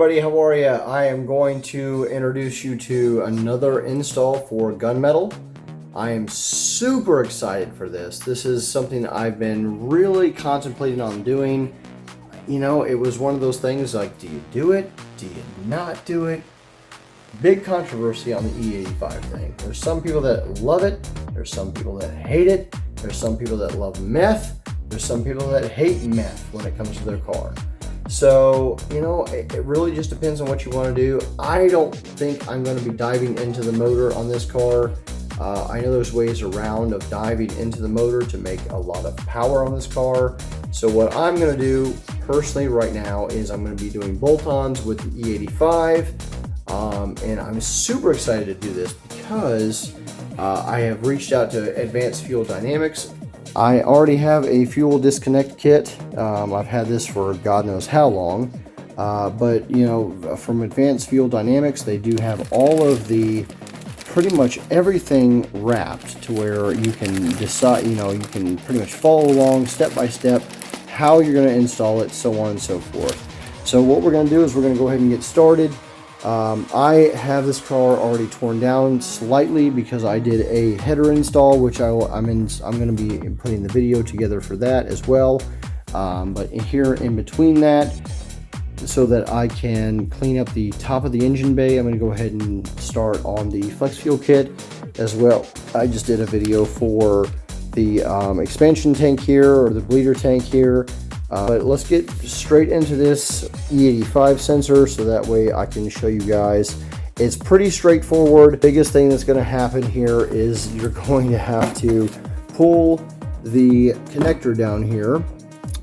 everybody, how are you? I am going to introduce you to another install for gunmetal. I am super excited for this. This is something I've been really contemplating on doing. You know, it was one of those things like, do you do it? Do you not do it? Big controversy on the E-85 thing. There's some people that love it. There's some people that hate it. There's some people that love meth. There's some people that hate meth when it comes to their car. So, you know, it really just depends on what you want to do. I don't think I'm going to be diving into the motor on this car. I know there's ways around of diving into the motor to make a lot of power on this car. So what I'm going to do personally right now is I'm going to be doing bolt-ons with the E-85. And I'm super excited to do this because I have reached out to Advanced Fuel Dynamics. I already have a fuel disconnect kit. I've had this for God knows how long, but you know, from Advanced Fuel Dynamics, they do have all of the pretty much everything wrapped to where you can decide, you know, you can pretty much follow along step by step how you're going to install it, so on and so forth. So what we're going to do is we're going to go ahead and get started. I have this car already torn down slightly because I did a header install, which I'm going to be putting the video together for that as well. But here in between that, so that I can clean up the top of the engine bay, I'm going to go ahead and start on the flex fuel kit as well. I just did a video for the expansion tank here, or the bleeder tank here. But let's get straight into this E85 sensor so that way I can show you guys. It's pretty straightforward. The biggest thing that's going to happen here is you're going to have to pull the connector down here.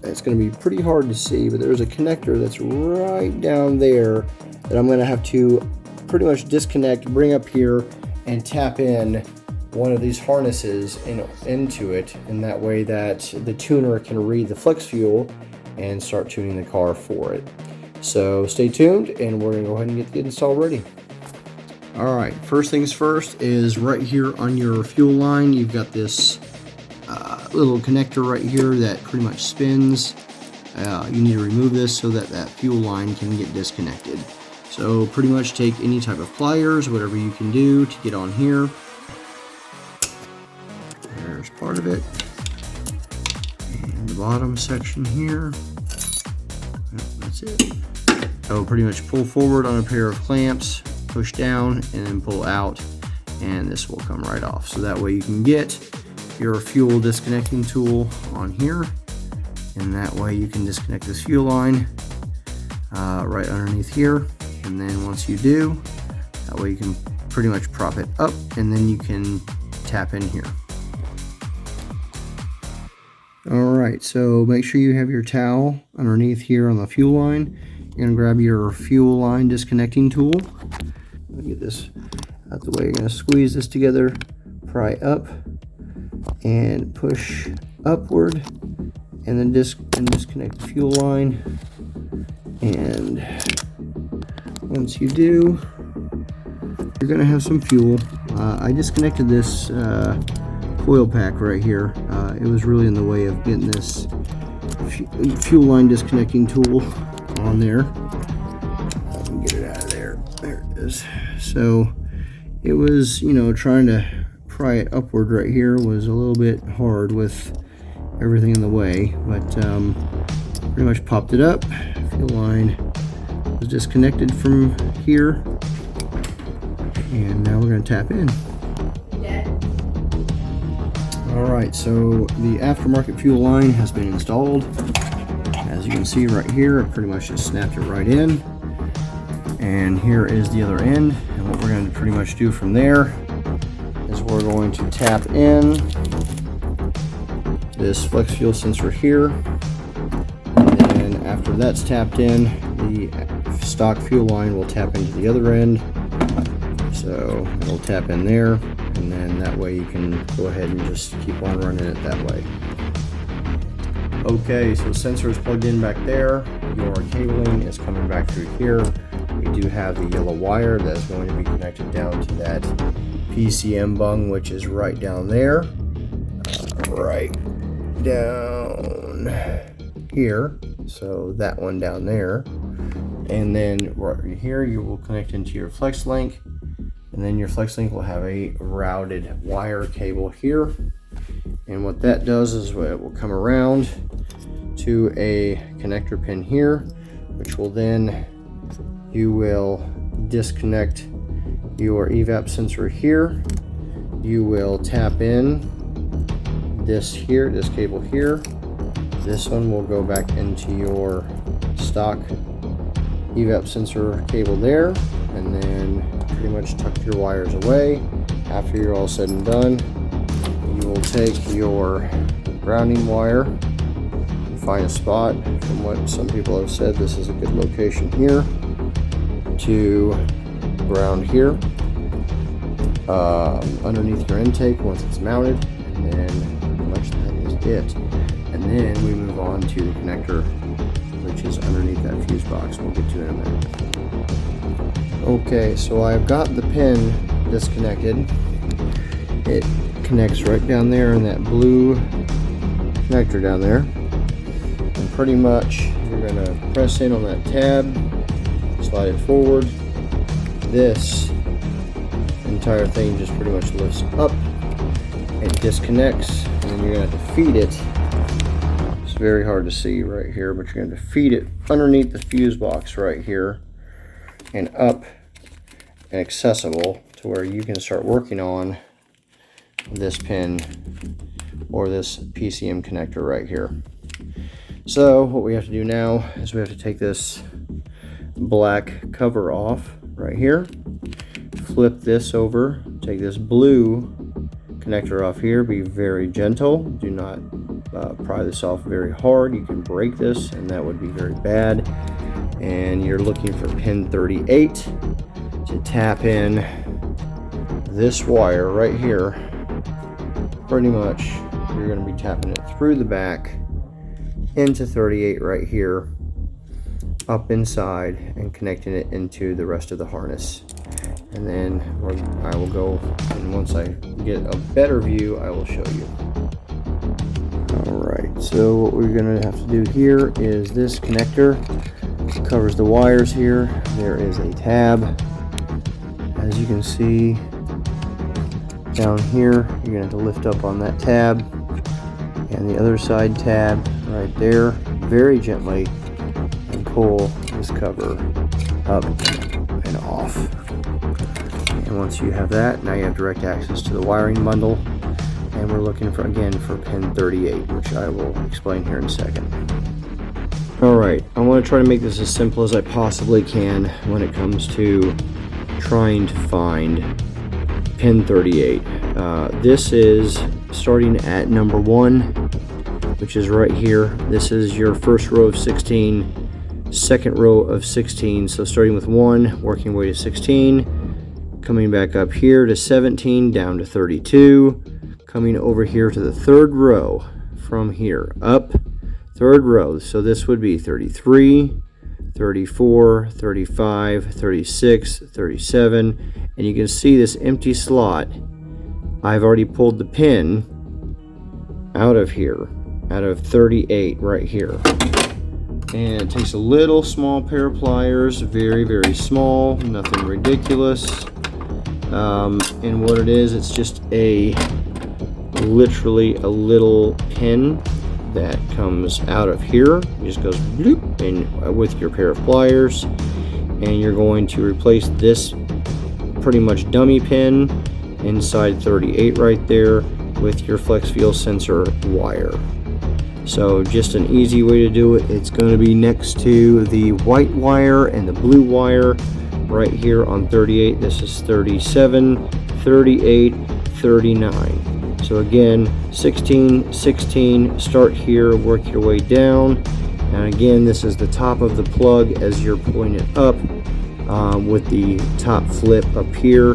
It's going to be pretty hard to see, but there's a connector that's right down there that I'm going to have to pretty much disconnect, bring up here, and tap in one of these harnesses into it, and that way that the tuner can read the flex fuel and start tuning the car for it. So stay tuned, and we're going to go ahead and get the install ready. Alright, first things first is right here on your fuel line, you've got this little connector right here that pretty much spins. You need to remove this so that that fuel line can get disconnected. So pretty much take any type of pliers, whatever you can do to get on here. There's part of it. And the bottom section here. That's it. So pretty much pull forward on a pair of clamps, push down, and then pull out, and this will come right off. So that way you can get your fuel disconnecting tool on here, and that way you can disconnect this fuel line right underneath here. And then once you do, that way you can pretty much prop it up, and then you can tap in here. Alright, so make sure you have your towel underneath here on the fuel line. You're going to grab your fuel line disconnecting tool. Let me get this out the way. You're going to squeeze this together, pry up, and push upward, and then disconnect the fuel line. And once you do, you're going to have some fuel. I disconnected this coil pack right here. It was really in the way of getting this fuel line disconnecting tool on there. I can get it out of there. There it is. So it was, you know, trying to pry it upward right here was a little bit hard with everything in the way, but pretty much popped it up. Fuel line was disconnected from here, and now we're going to tap in. Alright, so the aftermarket fuel line has been installed. As you can see right here, it pretty much just snapped it right in. And here is the other end. And what we're going to pretty much do from there is we're going to tap in this flex fuel sensor here. And then after that's tapped in, the stock fuel line will tap into the other end. So it'll tap in there, and then that way you can go ahead and just keep on running it that way. Okay, so the sensor is plugged in back there. Your cabling is coming back through here. We do have the yellow wire that is going to be connected down to that PCM bung, which is right down there. Right down here. So that one down there. And then right here you will connect into your flex link, and then your flex link will have a routed wire cable here. And what that does is it will come around to a connector pin here, which will then, you will disconnect your evap sensor here. You will tap in this here, this cable here. This one will go back into your stock evap sensor cable there, and then pretty much tuck your wires away. After you're all said and done, you will take your grounding wire and find a spot. From what some people have said, this is a good location here to ground here underneath your intake once it's mounted, and then pretty much that is it. And then we move on to the connector, which is underneath that fuse box. We'll get to it in a minute. Okay, so I've got the pin disconnected. It connects right down there in that blue connector down there. And pretty much you're going to press in on that tab, slide it forward. This entire thing just pretty much lifts up. It disconnects, and then you're going to have to feed it. It's very hard to see right here, but you're going to feed it underneath the fuse box right here and up and accessible to where you can start working on this pin or this PCM connector right here. So what we have to do now is we have to take this black cover off right here, flip this over, take this blue connector off here. Be very gentle, do not pry this off very hard. You can break this and that would be very bad. And you're looking for pin 38 to tap in this wire right here. Pretty much you're going to be tapping it through the back into 38 right here, up inside, and connecting it into the rest of the harness. And then I will go, and once I get a better view, I will show you. Alright, so what we're going to have to do here is this connector covers the wires here. There is a tab. As you can see down here, you're going to have to lift up on that tab, and the other side tab right there, very gently, and pull this cover up and off. And once you have that, now you have direct access to the wiring bundle, and we're looking for, again, for pin 38, which I will explain here in a second. Alright, I want to try to make this as simple as I possibly can when it comes to trying to find pin 38. This is starting at number 1, which is right here. This is your first row of 16, second row of 16. So starting with 1, working way to 16, coming back up here to 17, down to 32, coming over here to the third row from here up, third row. So this would be 33, 34, 35, 36, 37, and you can see this empty slot. I've already pulled the pin out of here, out of 38 right here. And it takes a little small pair of pliers, very, very small, nothing ridiculous. And what it is, it's just literally a little pin that comes out of here. It just goes bloop, and with your pair of pliers, and you're going to replace this pretty much dummy pin inside 38 right there with your flex fuel sensor wire. So just an easy way to do it. It's going to be next to the white wire and the blue wire right here on 38. This is 37, 38, 39. So again, 16, 16, start here, work your way down. And again, this is the top of the plug as you're pulling it up with the top flip up here.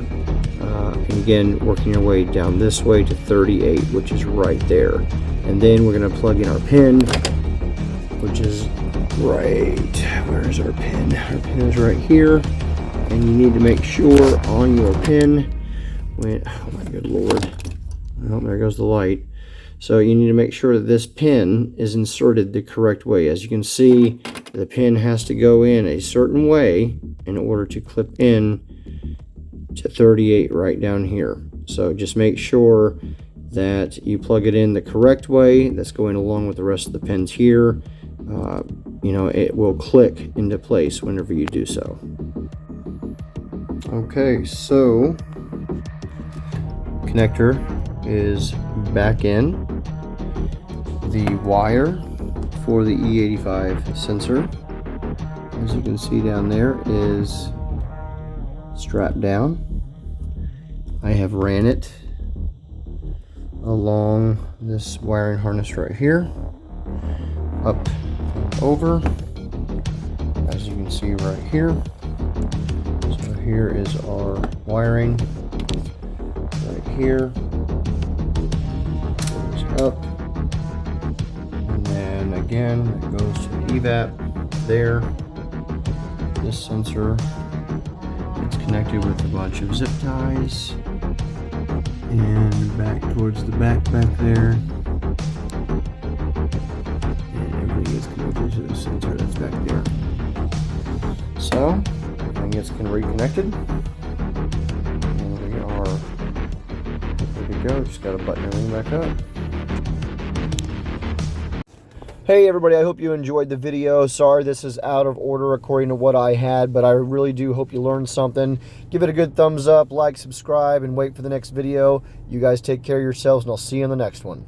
And again, working your way down this way to 38, which is right there. And then we're going to plug in our pin, which is right, where is our pin? Our pin is right here. And you need to make sure on your pin, oh my good lord, oh, there goes the light. So you need to make sure that this pin is inserted the correct way. As you can see, The pin has to go in a certain way in order to clip in to 38 right down here. So just make sure that you plug it in the correct way. That's going along with the rest of the pins here. You know, it will click into place whenever you do so. Okay, so connector is back in. The wire for the E-85 sensor, as you can see down there, is strapped down. I have ran it along this wiring harness right here, up and over, as you can see right here. So here is our wiring right here. Goes up, and then again it goes to the evap there. This sensor is connected with a bunch of zip ties, and back towards the back there, and everything is connected to the sensor that's back there. So everything is reconnected, and we are ready to go. Just got to button everything back up. Hey everybody, I hope you enjoyed the video. Sorry this is out of order according to what I had, but I really do hope you learned something. Give it a good thumbs up, like, subscribe, and wait for the next video. You guys take care of yourselves, and I'll see you in the next one.